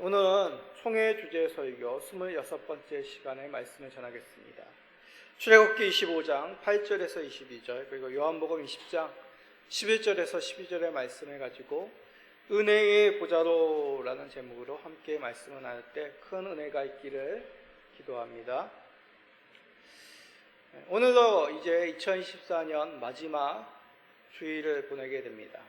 오늘은 총회 주제 설교 26번째 시간의 말씀을 전하겠습니다. 출애굽기 25장 8절에서 22절 그리고 요한복음 20장 11절에서 12절의 말씀을 가지고 은혜의 보좌로라는 제목으로 함께 말씀을 나눌 때 큰 은혜가 있기를 기도합니다. 오늘도 이제 2024년 마지막 주일을 보내게 됩니다.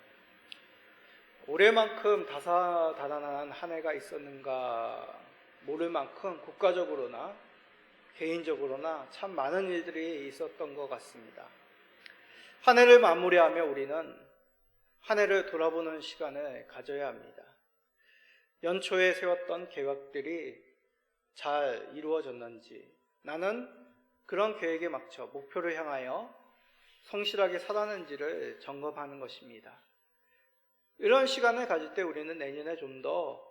올해만큼 다사다난한 한 해가 있었는가 모를 만큼 국가적으로나 개인적으로나 참 많은 일들이 있었던 것 같습니다. 한 해를 마무리하며 우리는 한 해를 돌아보는 시간을 가져야 합니다. 연초에 세웠던 계획들이 잘 이루어졌는지, 나는 그런 계획에 맞춰 목표를 향하여 성실하게 살았는지를 점검하는 것입니다. 이런 시간을 가질 때 우리는 내년에 좀 더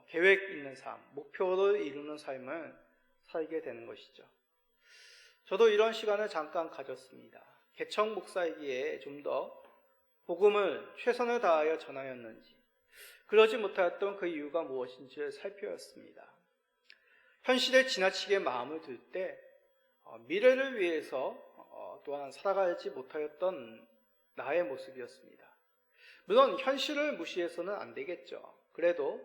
계획 있는 삶, 목표를 이루는 삶을 살게 되는 것이죠. 저도 이런 시간을 잠깐 가졌습니다. 개척 목사이기에 좀 더 복음을 최선을 다하여 전하였는지, 그러지 못하였던 그 이유가 무엇인지를 살펴봤습니다. 현실에 지나치게 마음을 둘 때 미래를 위해서 또한 살아가지 못하였던 나의 모습이었습니다. 물론 현실을 무시해서는 안 되겠죠. 그래도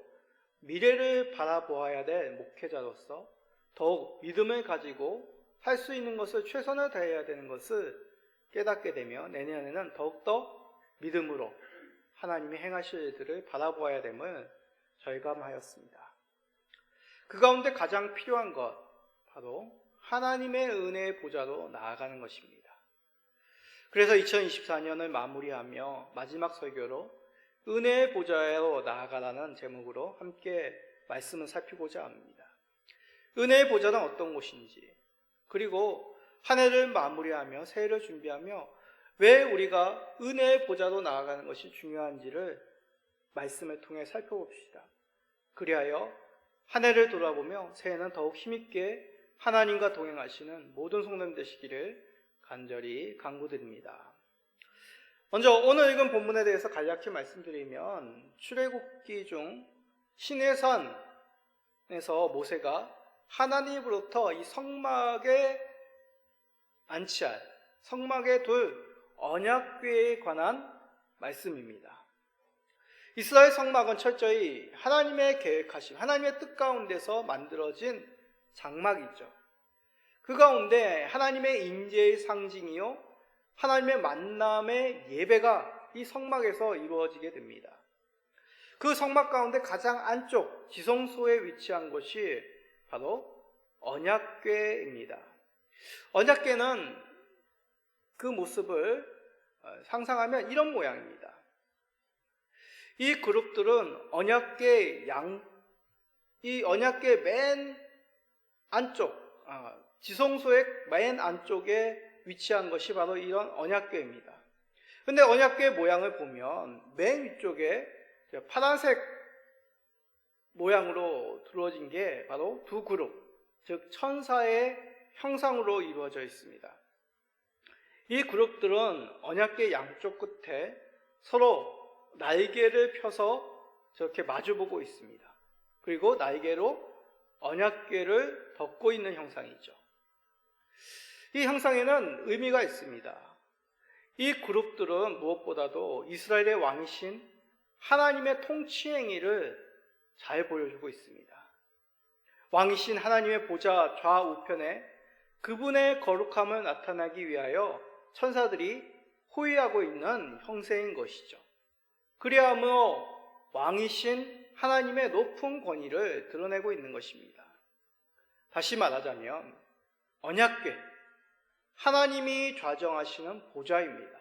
미래를 바라보아야 될 목회자로서 더욱 믿음을 가지고 할 수 있는 것을 최선을 다해야 되는 것을 깨닫게 되며 내년에는 더욱더 믿음으로 하나님이 행하실 일들을 바라보아야 됨을 절감하였습니다. 그 가운데 가장 필요한 것, 바로 하나님의 은혜의 보좌로 나아가는 것입니다. 그래서 2024년을 마무리하며 마지막 설교로 은혜의 보좌로 나아가라는 제목으로 함께 말씀을 살피고자 합니다. 은혜의 보좌는 어떤 곳인지, 그리고 한 해를 마무리하며 새해를 준비하며 왜 우리가 은혜의 보좌로 나아가는 것이 중요한지를 말씀을 통해 살펴봅시다. 그리하여 한 해를 돌아보며 새해는 더욱 힘있게 하나님과 동행하시는 모든 성도님 되시기를 간절히 간구드립니다. 먼저 오늘 읽은 본문에 대해서 간략히 말씀드리면, 출애굽기 중 시내산에서 모세가 하나님으로부터 이 성막에 안치할, 성막에 둘 언약궤에 관한 말씀입니다. 이스라엘 성막은 철저히 하나님의 계획하심, 하나님의 뜻 가운데서 만들어진 장막이죠. 그 가운데 하나님의 임재의 상징이요, 하나님의 만남의 예배가 이 성막에서 이루어지게 됩니다. 그 성막 가운데 가장 안쪽 지성소에 위치한 것이 바로 언약궤입니다. 언약궤는 그 모습을 상상하면 이런 모양입니다. 이 그룹들은 이 언약궤 맨 안쪽, 지성소의 맨 안쪽에 위치한 것이 바로 이런 언약궤입니다. 그런데 언약궤 모양을 보면 맨 위쪽에 파란색 모양으로 두어진 게 바로 두 그룹, 즉 천사의 형상으로 이루어져 있습니다. 이 그룹들은 언약궤 양쪽 끝에 서로 날개를 펴서 저렇게 마주보고 있습니다. 그리고 날개로 언약궤를 덮고 있는 형상이죠. 이 형상에는 의미가 있습니다. 이 그룹들은 무엇보다도 이스라엘의 왕이신 하나님의 통치 행위를 잘 보여주고 있습니다. 왕이신 하나님의 보좌 좌우편에 그분의 거룩함을 나타나기 위하여 천사들이 호위하고 있는 형세인 것이죠. 그리하여 왕이신 하나님의 높은 권위를 드러내고 있는 것입니다. 다시 말하자면 언약궤, 하나님이 좌정하시는 보좌입니다.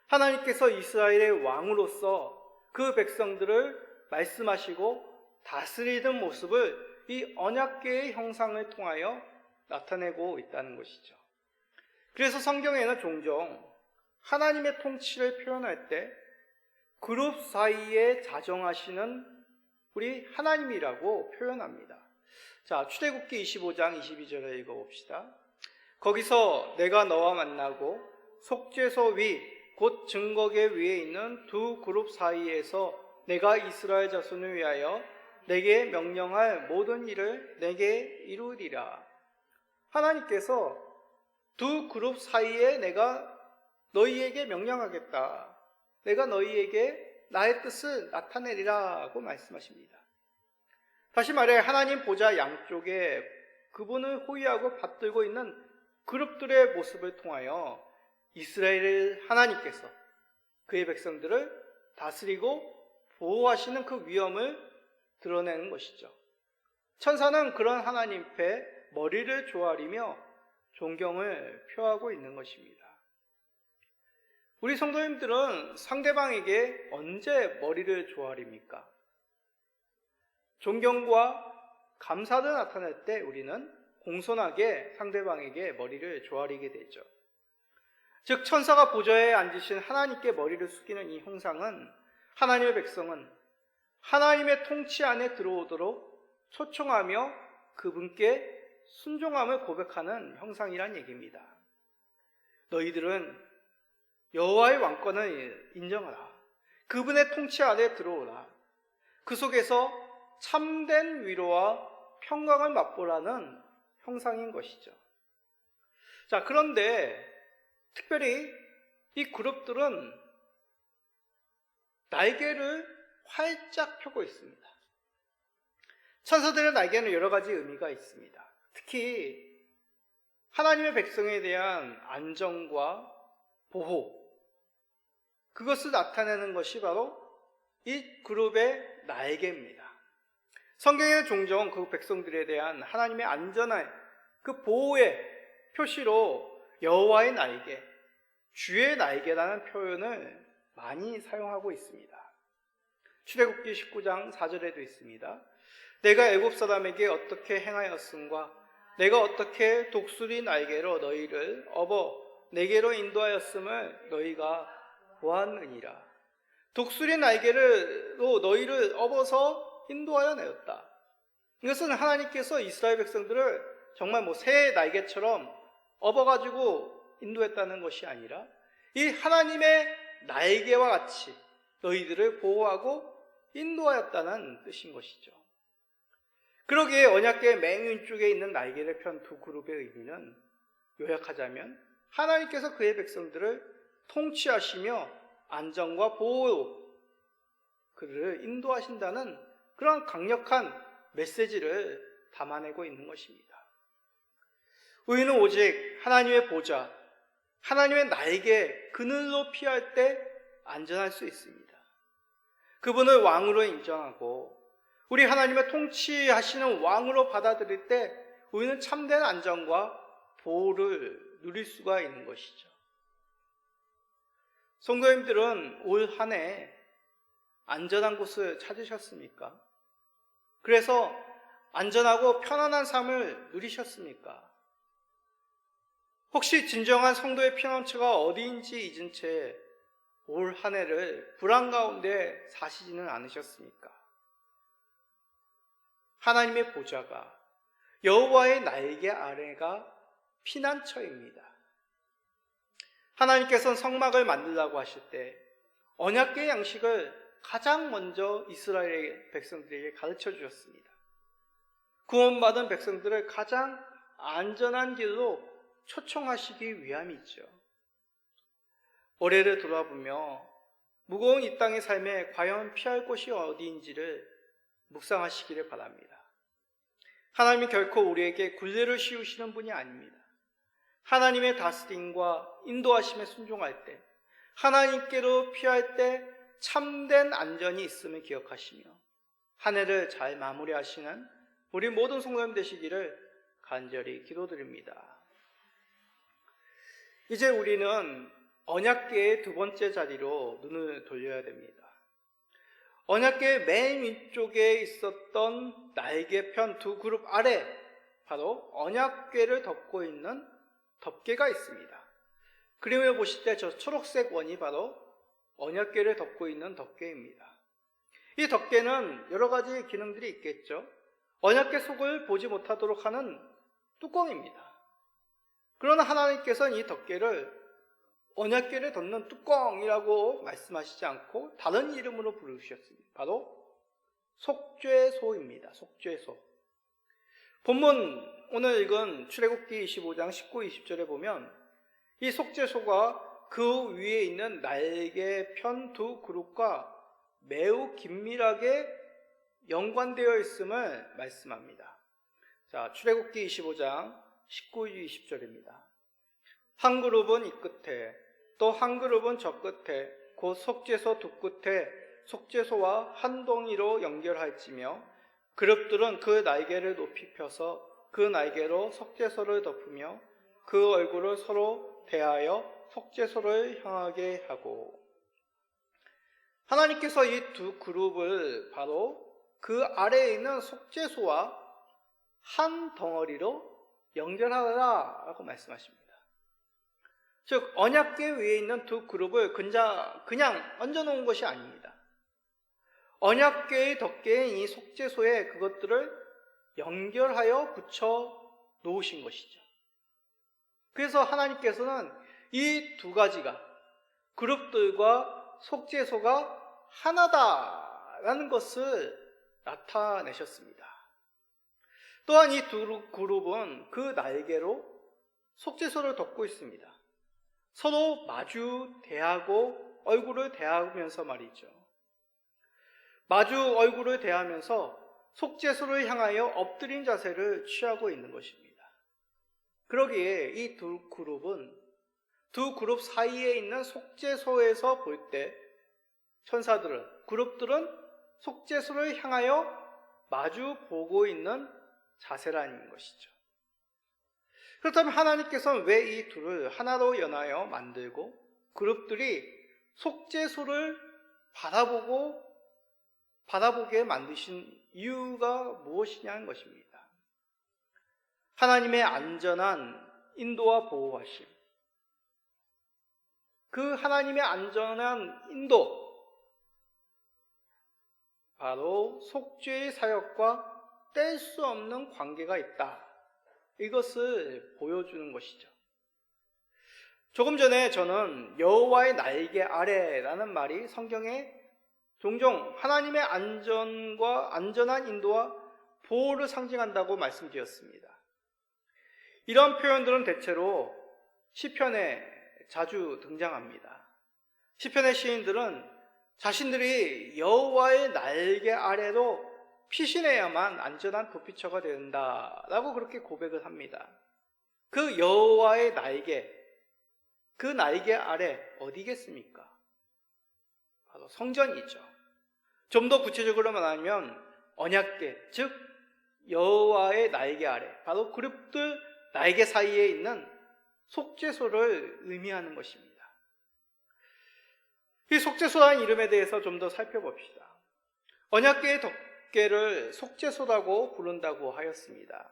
하나님께서 이스라엘의 왕으로서 그 백성들을 말씀하시고 다스리는 모습을 이 언약궤의 형상을 통하여 나타내고 있다는 것이죠. 그래서 성경에는 종종 하나님의 통치를 표현할 때 그룹 사이에 자정하시는 우리 하나님이라고 표현합니다. 자, 출애굽기 25장 22절을 읽어봅시다. 거기서 내가 너와 만나고 속죄소 위 곧 증거궤 위에 있는 두 그룹 사이에서 내가 이스라엘 자손을 위하여 내게 명령할 모든 일을 내게 이루리라. 하나님께서 두 그룹 사이에 내가 너희에게 명령하겠다. 내가 너희에게 나의 뜻을 나타내리라고 말씀하십니다. 다시 말해 하나님 보좌 양쪽에 그분을 호위하고 받들고 있는 그룹들의 모습을 통하여 이스라엘 하나님께서 그의 백성들을 다스리고 보호하시는 그 위엄을 드러내는 것이죠. 천사는 그런 하나님 앞에 머리를 조아리며 존경을 표하고 있는 것입니다. 우리 성도님들은 상대방에게 언제 머리를 조아립니까? 존경과 감사를 나타낼 때 우리는 공손하게 상대방에게 머리를 조아리게 되죠. 즉 천사가 보좌에 앉으신 하나님께 머리를 숙이는 이 형상은 하나님의 백성은 하나님의 통치 안에 들어오도록 초청하며 그분께 순종함을 고백하는 형상이란 얘기입니다. 너희들은 여호와의 왕권을 인정하라. 그분의 통치 안에 들어오라. 그 속에서 참된 위로와 평강을 맛보라는 형상인 것이죠. 자, 그런데 특별히 이 그룹들은 날개를 활짝 펴고 있습니다. 천사들의 날개는 여러 가지 의미가 있습니다. 특히 하나님의 백성에 대한 안정과 보호, 그것을 나타내는 것이 바로 이 그룹의 날개입니다. 성경에는 종종 그 백성들에 대한 하나님의 안전한 그 보호의 표시로 여호와의 날개, 주의 날개라는 표현을 많이 사용하고 있습니다. 출애굽기 19장 4절에도 있습니다. 내가 애굽 사람에게 어떻게 행하였음과 내가 어떻게 독수리 날개로 너희를 업어 내게로 인도하였음을 너희가 보았느니라. 독수리 날개로 너희를 업어서 인도하여 내었다. 이것은 하나님께서 이스라엘 백성들을 정말 새 날개처럼 업어가지고 인도했다는 것이 아니라 이 하나님의 날개와 같이 너희들을 보호하고 인도하였다는 뜻인 것이죠. 그러기에 언약궤 맨 왼쪽에 있는 날개를 편 두 그룹의 의미는 요약하자면 하나님께서 그의 백성들을 통치하시며 안정과 보호로 그를 인도하신다는 그런 강력한 메시지를 담아내고 있는 것입니다. 우리는 오직 하나님의 보좌, 하나님의 날개 그늘로 피할 때 안전할 수 있습니다. 그분을 왕으로 인정하고 우리 하나님의 통치하시는 왕으로 받아들일 때 우리는 참된 안정과 보호를 누릴 수가 있는 것이죠. 성도님들은 올 한 해 안전한 곳을 찾으셨습니까? 그래서 안전하고 편안한 삶을 누리셨습니까? 혹시 진정한 성도의 피난처가 어디인지 잊은 채 올 한 해를 불안 가운데 사시지는 않으셨습니까? 하나님의 보좌가 여호와의 날개 아래가 피난처입니다. 하나님께서는 성막을 만들라고 하실 때 언약궤 양식을 가장 먼저 이스라엘 백성들에게 가르쳐 주셨습니다. 구원받은 백성들을 가장 안전한 길로 초청하시기 위함이죠. 올해를 돌아보며 무거운 이 땅의 삶에 과연 피할 곳이 어디인지를 묵상하시기를 바랍니다. 하나님이 결코 우리에게 굴레를 씌우시는 분이 아닙니다. 하나님의 다스림과 인도하심에 순종할 때, 하나님께로 피할 때 참된 안전이 있음을 기억하시며 한 해를 잘 마무리하시는 우리 모든 성도님 되시기를 간절히 기도드립니다. 이제 우리는 언약궤의 두 번째 자리로 눈을 돌려야 됩니다. 언약궤의 맨 위쪽에 있었던 날개편 두 그룹 아래 바로 언약궤를 덮고 있는 덮개가 있습니다. 그림을 보실 때 저 초록색 원이 바로 언약궤를 덮고 있는 덮개입니다. 이 덮개는 여러 가지 기능들이 있겠죠. 언약궤 속을 보지 못하도록 하는 뚜껑입니다. 그러나 하나님께서는 이 덮개를 언약궤를 덮는 뚜껑이라고 말씀하시지 않고 다른 이름으로 부르셨습니다. 바로 속죄소입니다. 속죄소. 본문 오늘 읽은 출애굽기 25장 19, 20절에 보면 이 속죄소가 그 위에 있는 날개 편 두 그룹과 매우 긴밀하게 연관되어 있음을 말씀합니다. 자, 출애굽기 25장 19, 20절입니다. 한 그룹은 이 끝에, 또 한 그룹은 저 끝에, 곧 속죄소 두 끝에 속죄소와 한 동이로 연결할지며, 그룹들은 그 날개를 높이 펴서 그 날개로 속죄소를 덮으며 그 얼굴을 서로 대하여 속죄소를 향하게 하고. 하나님께서 이 두 그룹을 바로 그 아래에 있는 속죄소와 한 덩어리로 연결하라라고 말씀하십니다. 즉 언약궤 위에 있는 두 그룹을 그냥 얹어놓은 것이 아닙니다. 언약궤의 덮개인 이 속죄소에 그것들을 연결하여 붙여 놓으신 것이죠. 그래서 하나님께서는 이 두 가지가, 그룹들과 속죄소가 하나다라는 것을 나타내셨습니다. 또한 이 두 그룹은 그 날개로 속죄소를 덮고 있습니다. 서로 마주 대하고 얼굴을 대하면서 말이죠. 마주 얼굴을 대하면서 속죄소를 향하여 엎드린 자세를 취하고 있는 것입니다. 그러기에 이 두 그룹은 두 그룹 사이에 있는 속죄소에서 볼 때 천사들은, 그룹들은 속죄소를 향하여 마주 보고 있는 자세라는 것이죠. 그렇다면 하나님께서는 왜 이 둘을 하나로 연하여 만들고 그룹들이 속죄소를 바라보게 만드신 이유가 무엇이냐는 것입니다. 하나님의 안전한 인도와 보호하심, 그 하나님의 안전한 인도, 바로 속죄의 사역과 뗄 수 없는 관계가 있다. 이것을 보여주는 것이죠. 조금 전에 저는 여호와의 날개 아래라는 말이 성경에 종종 하나님의 안전한 인도와 보호를 상징한다고 말씀드렸습니다. 이런 표현들은 대체로 시편에 자주 등장합니다. 시편의 시인들은 자신들이 여호와의 날개 아래로 피신해야만 안전한 도피처가 된다라고 그렇게 고백을 합니다. 그 여호와의 날개, 그 날개 아래 어디겠습니까? 바로 성전이죠. 좀 더 구체적으로 말하면 언약궤, 즉 여호와의 날개 아래, 바로 그룹들 날개 사이에 있는 속죄소를 의미하는 것입니다. 이 속죄소라는 이름에 대해서 좀 더 살펴봅시다. 언약궤의 덮개를 속죄소라고 부른다고 하였습니다.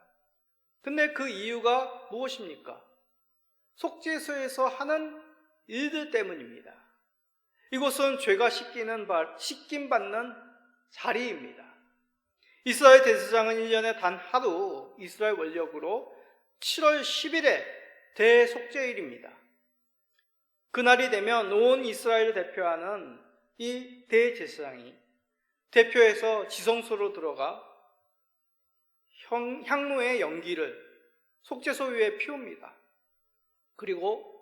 근데 그 이유가 무엇입니까? 속죄소에서 하는 일들 때문입니다. 이곳은 죄가 씻김받는 자리입니다. 이스라엘 대제사장은 1년에 단 하루 이스라엘 원력으로 7월 10일에 대속죄일입니다. 그날이 되면 온 이스라엘을 대표하는 이 대제사장이 대표해서 지성소로 들어가 향로의 연기를 속죄소 위에 피웁니다. 그리고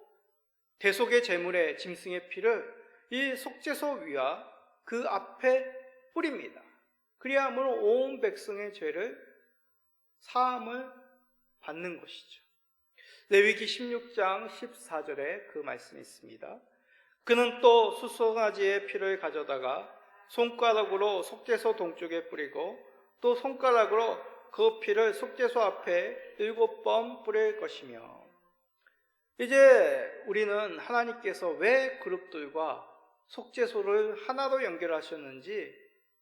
대속의 제물의 짐승의 피를 이 속죄소 위와 그 앞에 뿌립니다. 그리함으로 온 백성의 죄를 사함을 받는 것이죠. 레위기 16장 14절에 그 말씀이 있습니다. 그는 또 수송아지의 피를 가져다가 손가락으로 속죄소 동쪽에 뿌리고 또 손가락으로 그 피를 속죄소 앞에 7번 뿌릴 것이며. 이제 우리는 하나님께서 왜 그룹들과 속죄소를 하나로 연결하셨는지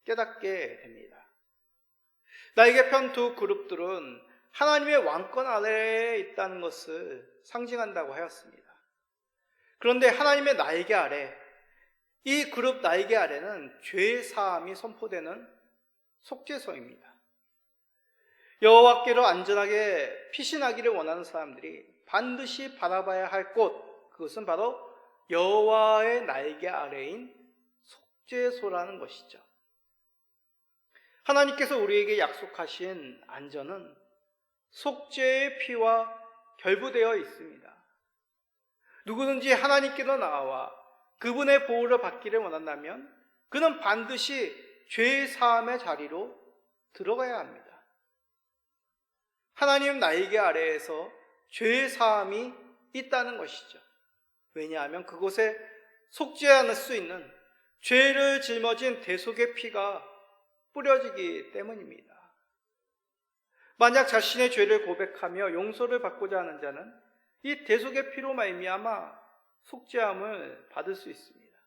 깨닫게 됩니다. 날개 편 두 그룹들은 하나님의 왕권 아래에 있다는 것을 상징한다고 하였습니다. 그런데 하나님의 날개 아래, 이 그룹 날개 아래는 죄 사함이 선포되는 속죄소입니다. 여호와께로 안전하게 피신하기를 원하는 사람들이 반드시 바라봐야 할 곳, 그것은 바로 여호와의 날개 아래인 속죄소라는 것이죠. 하나님께서 우리에게 약속하신 안전은 속죄의 피와 결부되어 있습니다. 누구든지 하나님께로 나와 그분의 보호를 받기를 원한다면 그는 반드시 죄 사함의 자리로 들어가야 합니다. 하나님 날개 아래에서 죄 사함이 있다는 것이죠. 왜냐하면 그곳에 속죄할 수 있는 죄를 짊어진 대속의 피가 뿌려지기 때문입니다. 만약 자신의 죄를 고백하며 용서를 받고자 하는 자는 이 대속의 피로 말미암아 속죄함을 받을 수 있습니다.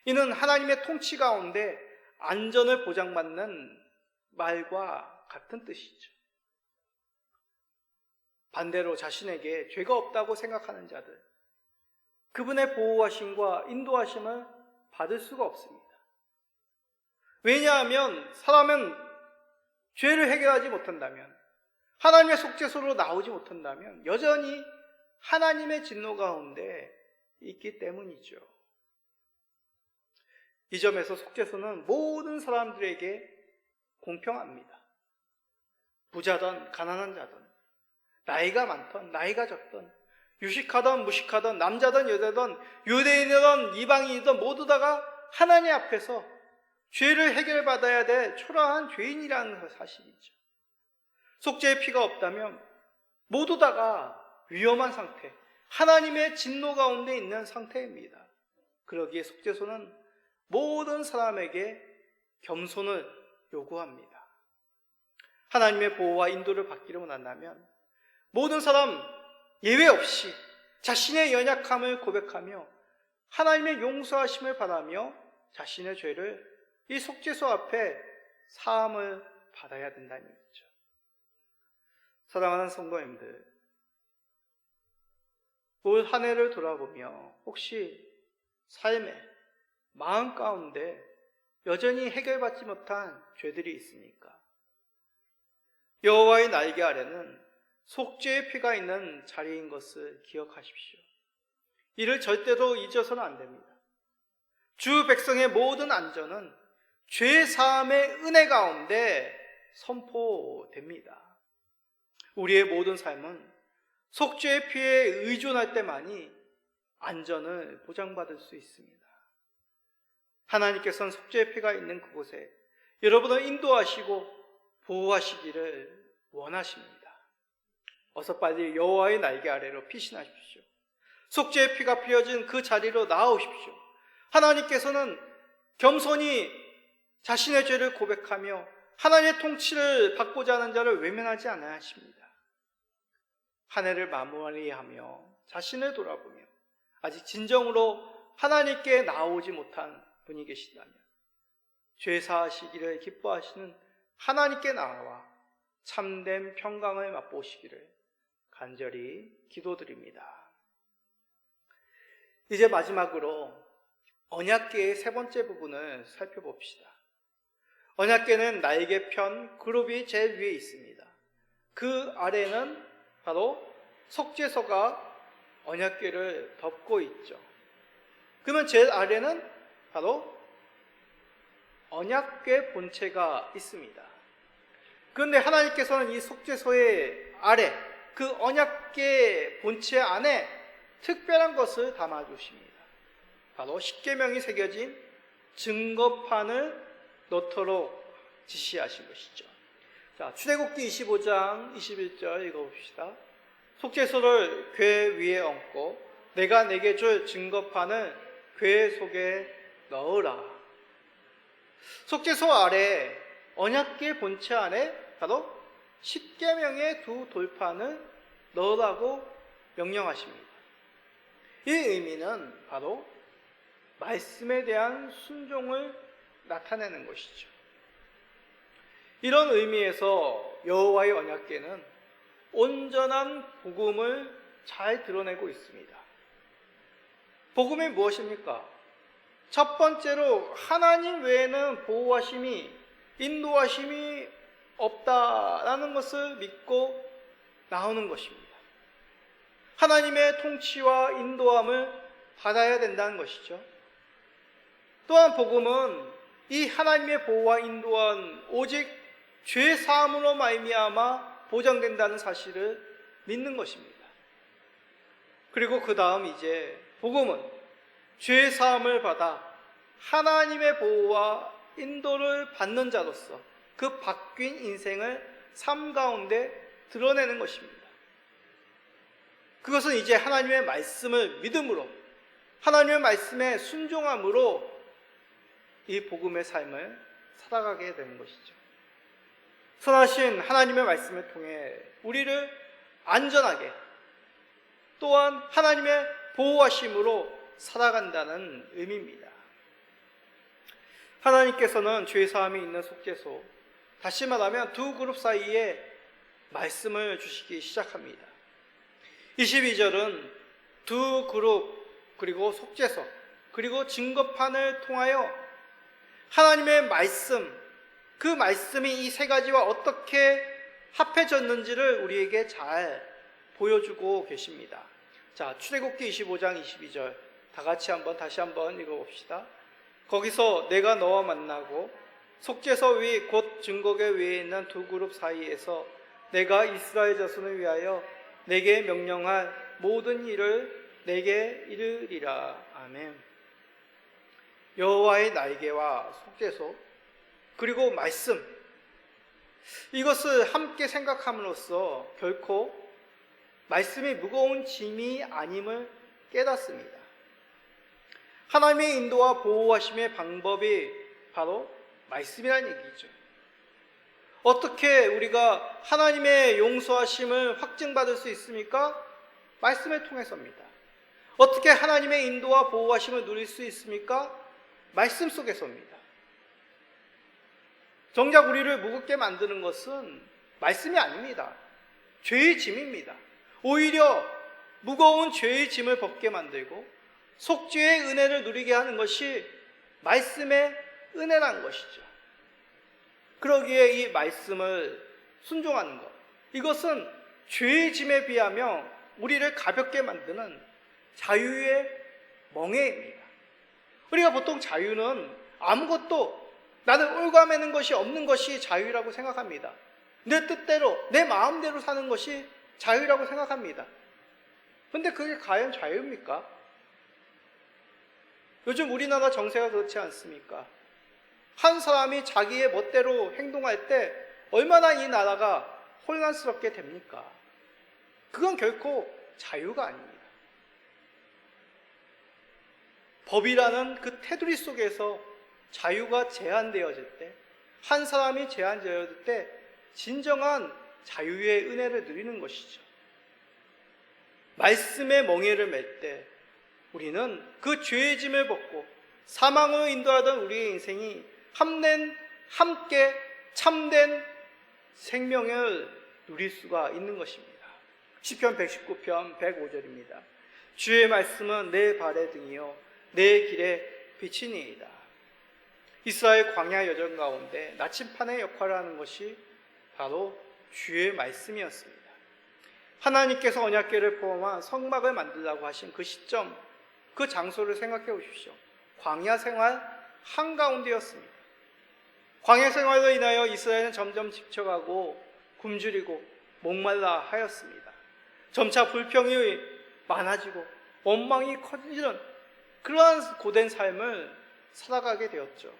이는 하나님의 통치 가운데 안전을 보장받는 말과 같은 뜻이죠. 반대로 자신에게 죄가 없다고 생각하는 자들, 그분의 보호하심과 인도하심을 받을 수가 없습니다. 왜냐하면 사람은 죄를 해결하지 못한다면, 하나님의 속죄소로 나오지 못한다면 여전히 하나님의 진노 가운데 있기 때문이죠. 이 점에서 속죄소는 모든 사람들에게 공평합니다. 부자든 가난한 자든, 나이가 많든 나이가 적든, 유식하든 무식하든, 남자든 여자든, 유대인이든 이방인이든 모두 다가 하나님 앞에서 죄를 해결받아야 될 초라한 죄인이라는 사실이죠. 속죄의 피가 없다면 모두 다가 위험한 상태, 하나님의 진노 가운데 있는 상태입니다. 그러기에 속죄소는 모든 사람에게 겸손을 요구합니다. 하나님의 보호와 인도를 받기를 원한다면 모든 사람 예외 없이 자신의 연약함을 고백하며 하나님의 용서하심을 바라며 자신의 죄를 이 속죄소 앞에 사함을 받아야 된다는 얘기죠. 사랑하는 성도님들, 올 한 해를 돌아보며 혹시 삶의 마음 가운데 여전히 해결받지 못한 죄들이 있습니까? 여호와의 날개 아래는 속죄의 피가 있는 자리인 것을 기억하십시오. 이를 절대로 잊어서는 안 됩니다. 주 백성의 모든 안전은 죄 사함의 은혜 가운데 선포됩니다. 우리의 모든 삶은 속죄의 피에 의존할 때만이 안전을 보장받을 수 있습니다. 하나님께서는 속죄의 피가 있는 그곳에 여러분을 인도하시고 보호하시기를 원하십니다. 어서 빨리 여호와의 날개 아래로 피신하십시오. 속죄의 피가 피어진 그 자리로 나아오십시오. 하나님께서는 겸손히 자신의 죄를 고백하며 하나님의 통치를 받고자 하는 자를 외면하지 않아야 하십니다. 한 해를 마무리하며 자신을 돌아보며 아직 진정으로 하나님께 나오지 못한 분이 계시다면 죄 사하시기를 기뻐하시는 하나님께 나와 참된 평강을 맛보시기를 간절히 기도드립니다. 이제 마지막으로 언약궤의 세 번째 부분을 살펴봅시다. 언약궤는 날개 편 그룹이 제일 위에 있습니다. 그 아래는 바로 속죄소가 언약궤를 덮고 있죠. 그러면 제일 아래는 바로 언약궤 본체가 있습니다. 그런데 하나님께서는 이 속죄소의 아래, 그 언약궤 본체 안에 특별한 것을 담아주십니다. 바로 십계명이 새겨진 증거판을 넣도록 지시하신 것이죠. 자, 출애굽기 25장 21절 읽어봅시다. 속죄소를 궤 위에 얹고 내가 내게 줄 증거판을 궤 속에 넣으라. 속죄소 아래 언약궤 본체 안에 바로 십계명의 두 돌판을 넣으라고 명령하십니다. 이 의미는 바로 말씀에 대한 순종을 나타내는 것이죠. 이런 의미에서 여호와의 언약궤는 온전한 복음을 잘 드러내고 있습니다. 복음이 무엇입니까? 첫 번째로 하나님 외에는 보호하심이, 인도하심이 없다라는 것을 믿고 나오는 것입니다. 하나님의 통치와 인도함을 받아야 된다는 것이죠. 또한 복음은 이 하나님의 보호와 인도한 오직 죄 사함으로 말미암아 보장된다는 사실을 믿는 것입니다. 그리고 그 다음 이제 복음은 죄 사함을 받아 하나님의 보호와 인도를 받는 자로서 그 바뀐 인생을 삶 가운데 드러내는 것입니다. 그것은 이제 하나님의 말씀을 믿음으로, 하나님의 말씀에 순종함으로 이 복음의 삶을 살아가게 되는 것이죠. 선하신 하나님의 말씀을 통해 우리를 안전하게, 또한 하나님의 보호하심으로 살아간다는 의미입니다. 하나님께서는 죄사함이 있는 속죄소, 다시 말하면 두 그룹 사이에 말씀을 주시기 시작합니다. 22절은 두 그룹, 그리고 속죄소, 그리고 증거판을 통하여 하나님의 말씀, 그 말씀이 이 세 가지와 어떻게 합해졌는지를 우리에게 잘 보여주고 계십니다. 자, 출애굽기 25장 22절 다 같이 다시 한번 읽어봅시다. 거기서 내가 너와 만나고 속죄소 위 곧 증거궤 위에 있는 두 그룹 사이에서 내가 이스라엘 자손을 위하여 내게 명령할 모든 일을 내게 이르리라. 아멘. 여호와의 날개와 속죄소, 그리고 말씀, 이것을 함께 생각함으로써 결코 말씀이 무거운 짐이 아님을 깨닫습니다. 하나님의 인도와 보호하심의 방법이 바로 말씀이라는 얘기죠. 어떻게 우리가 하나님의 용서하심을 확증받을 수 있습니까? 말씀을 통해서입니다. 어떻게 하나님의 인도와 보호하심을 누릴 수 있습니까? 말씀 속에서입니다. 정작 우리를 무겁게 만드는 것은 말씀이 아닙니다. 죄의 짐입니다. 오히려 무거운 죄의 짐을 벗게 만들고 속죄의 은혜를 누리게 하는 것이 말씀의 은혜라는 것이죠. 그러기에 이 말씀을 순종하는 것, 이것은 죄의 짐에 비하며 우리를 가볍게 만드는 자유의 멍에입니다. 우리가 보통 자유는 아무것도, 나는 올가매는 것이 없는 것이 자유라고 생각합니다. 내 뜻대로, 내 마음대로 사는 것이 자유라고 생각합니다. 근데 그게 과연 자유입니까? 요즘 우리나라 정세가 그렇지 않습니까? 한 사람이 자기의 멋대로 행동할 때 얼마나 이 나라가 혼란스럽게 됩니까? 그건 결코 자유가 아닙니다. 법이라는 그 테두리 속에서 자유가 제한되어질 때, 한 사람이 제한되어질 때 진정한 자유의 은혜를 누리는 것이죠. 말씀의 멍에를 맬 때 우리는 그 죄의 짐을 벗고 사망으로 인도하던 우리의 인생이 함께 참된 생명을 누릴 수가 있는 것입니다. 시편 119편 105절입니다. 주의 말씀은 내 발의 등이요 내 길에 비치니이다. 이스라엘 광야 여정 가운데 나침판의 역할을 하는 것이 바로 주의 말씀이었습니다. 하나님께서 언약궤를 포함한 성막을 만들라고 하신 그 시점, 그 장소를 생각해 보십시오. 광야 생활 한가운데였습니다. 광야 생활로 인하여 이스라엘은 점점 지쳐가고 굶주리고 목말라 하였습니다. 점차 불평이 많아지고 원망이 커지는 그러한 고된 삶을 살아가게 되었죠.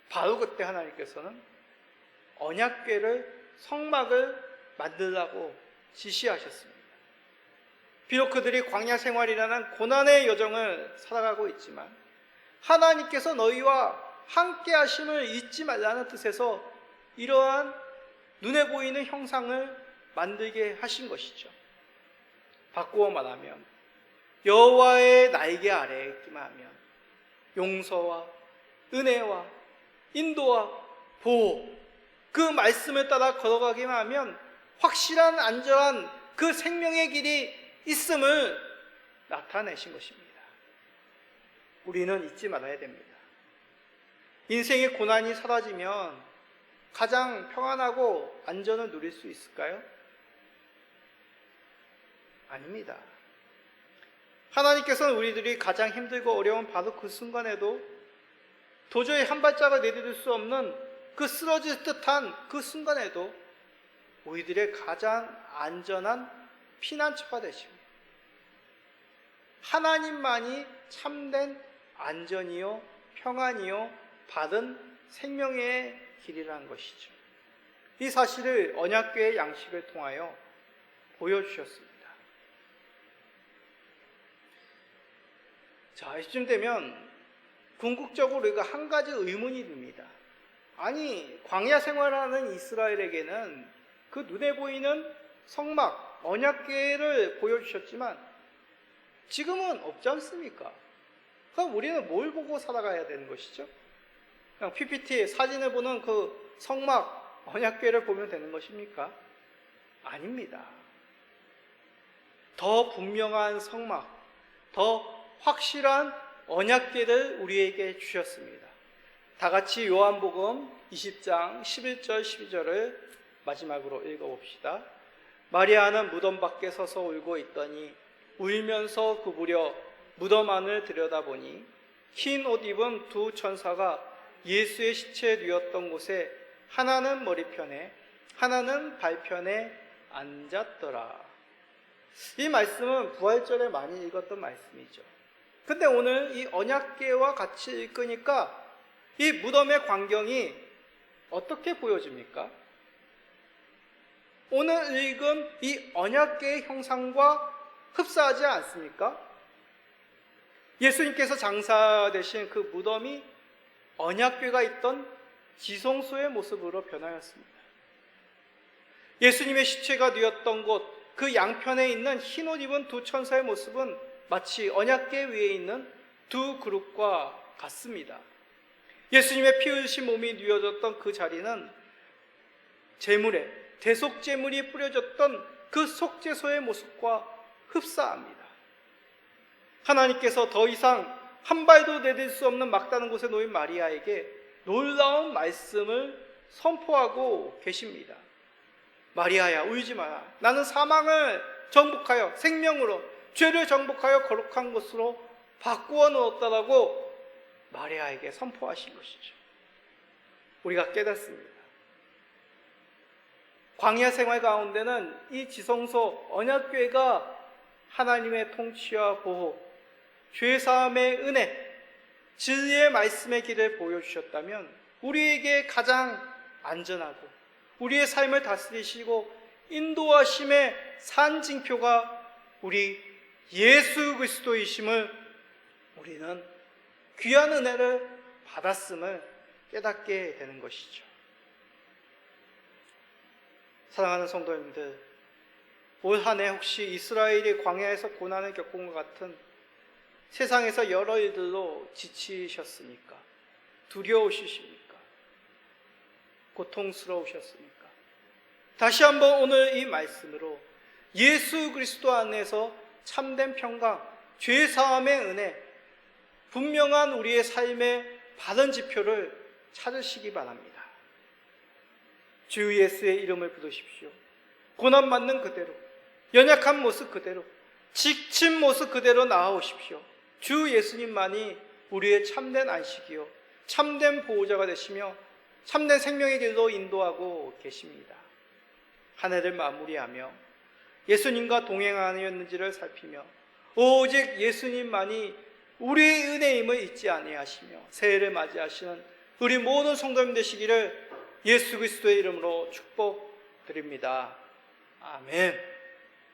바로 그때 하나님께서는 언약궤를, 성막을 만들라고 지시하셨습니다. 비록 그들이 광야 생활이라는 고난의 여정을 살아가고 있지만 하나님께서 너희와 함께 하심을 잊지 말라는 뜻에서 이러한 눈에 보이는 형상을 만들게 하신 것이죠. 바꾸어 말하면 여호와의 날개 아래에 있기만 하면 용서와 은혜와 인도와 보호, 그 말씀을 따라 걸어가기만 하면 확실한 안전한 그 생명의 길이 있음을 나타내신 것입니다. 우리는 잊지 말아야 됩니다. 인생의 고난이 사라지면 가장 평안하고 안전을 누릴 수 있을까요? 아닙니다. 하나님께서는 우리들이 가장 힘들고 어려운 바로 그 순간에도 도저히 한 발짝을 내디딜 수 없는 그 쓰러질 듯한 그 순간에도 우리들의 가장 안전한 피난처가 되십니다. 하나님만이 참된 안전이요 평안이요 바른 생명의 길이라는 것이죠. 이 사실을 언약궤의 양식을 통하여 보여주셨습니다. 자, 이쯤 되면 궁극적으로 우리가 한 가지 의문이 듭니다. 아니, 광야 생활하는 이스라엘에게는 그 눈에 보이는 성막, 언약궤를 보여주셨지만 지금은 없지 않습니까? 그럼 우리는 뭘 보고 살아가야 되는 것이죠? 그냥 PPT 사진을 보는 그 성막, 언약궤를 보면 되는 것입니까? 아닙니다. 더 분명한 성막, 더 확실한 언약궤를 우리에게 주셨습니다. 다 같이 요한복음 20장 11절 12절을 마지막으로 읽어봅시다. 마리아는 무덤 밖에 서서 울고 있더니 울면서 구부려 무덤 안을 들여다보니 흰 옷 입은 두 천사가 예수의 시체에 누웠던 곳에 하나는 머리편에 하나는 발편에 앉았더라. 이 말씀은 부활절에 많이 읽었던 말씀이죠. 근데 오늘 이 언약궤와 같이 읽으니까 이 무덤의 광경이 어떻게 보여집니까? 오늘 읽은 이 언약궤의 형상과 흡사하지 않습니까? 예수님께서 장사되신 그 무덤이 언약궤가 있던 지성소의 모습으로 변하였습니다. 예수님의 시체가 누웠던 곳, 그 양편에 있는 흰옷 입은 두 천사의 모습은 마치 언약궤 위에 있는 두 그룹과 같습니다. 예수님의 피 흘리신 몸이 누워졌던 그 자리는 제물에 대속제물이 뿌려졌던 그 속죄소의 모습과 흡사합니다. 하나님께서 더 이상 한 발도 내딜 수 없는 막다른 곳에 놓인 마리아에게 놀라운 말씀을 선포하고 계십니다. 마리아야, 울지 마라. 나는 사망을 정복하여 생명으로, 죄를 정복하여 거룩한 것으로 바꾸어 놓았다라고 마리아에게 선포하신 것이죠. 우리가 깨닫습니다. 광야 생활 가운데는 이 지성소 언약궤가 하나님의 통치와 보호, 죄사함의 은혜, 진리의 말씀의 길을 보여주셨다면 우리에게 가장 안전하고 우리의 삶을 다스리시고 인도하심의 산징표가 우리 예수 그리스도이심을 우리는 귀한 은혜를 받았음을 깨닫게 되는 것이죠. 사랑하는 성도님들, 올 한 해 혹시 이스라엘이 광야에서 고난을 겪은 것 같은 세상에서 여러 일들로 지치셨습니까? 두려우시십니까? 고통스러우셨습니까? 다시 한번 오늘 이 말씀으로 예수 그리스도 안에서 참된 평강, 죄사함의 은혜, 분명한 우리의 삶의 바른 지표를 찾으시기 바랍니다. 주 예수의 이름을 부르십시오. 고난받는 그대로, 연약한 모습 그대로, 지친 모습 그대로 나아오십시오. 주 예수님만이 우리의 참된 안식이요 참된 보호자가 되시며 참된 생명의 길로 인도하고 계십니다. 한 해를 마무리하며 예수님과 동행하였는지를 살피며 오직 예수님만이 우리의 은혜임을 잊지 아니하시며 새해를 맞이하시는 우리 모든 성도님 되시기를 예수 그리스도의 이름으로 축복드립니다. 아멘.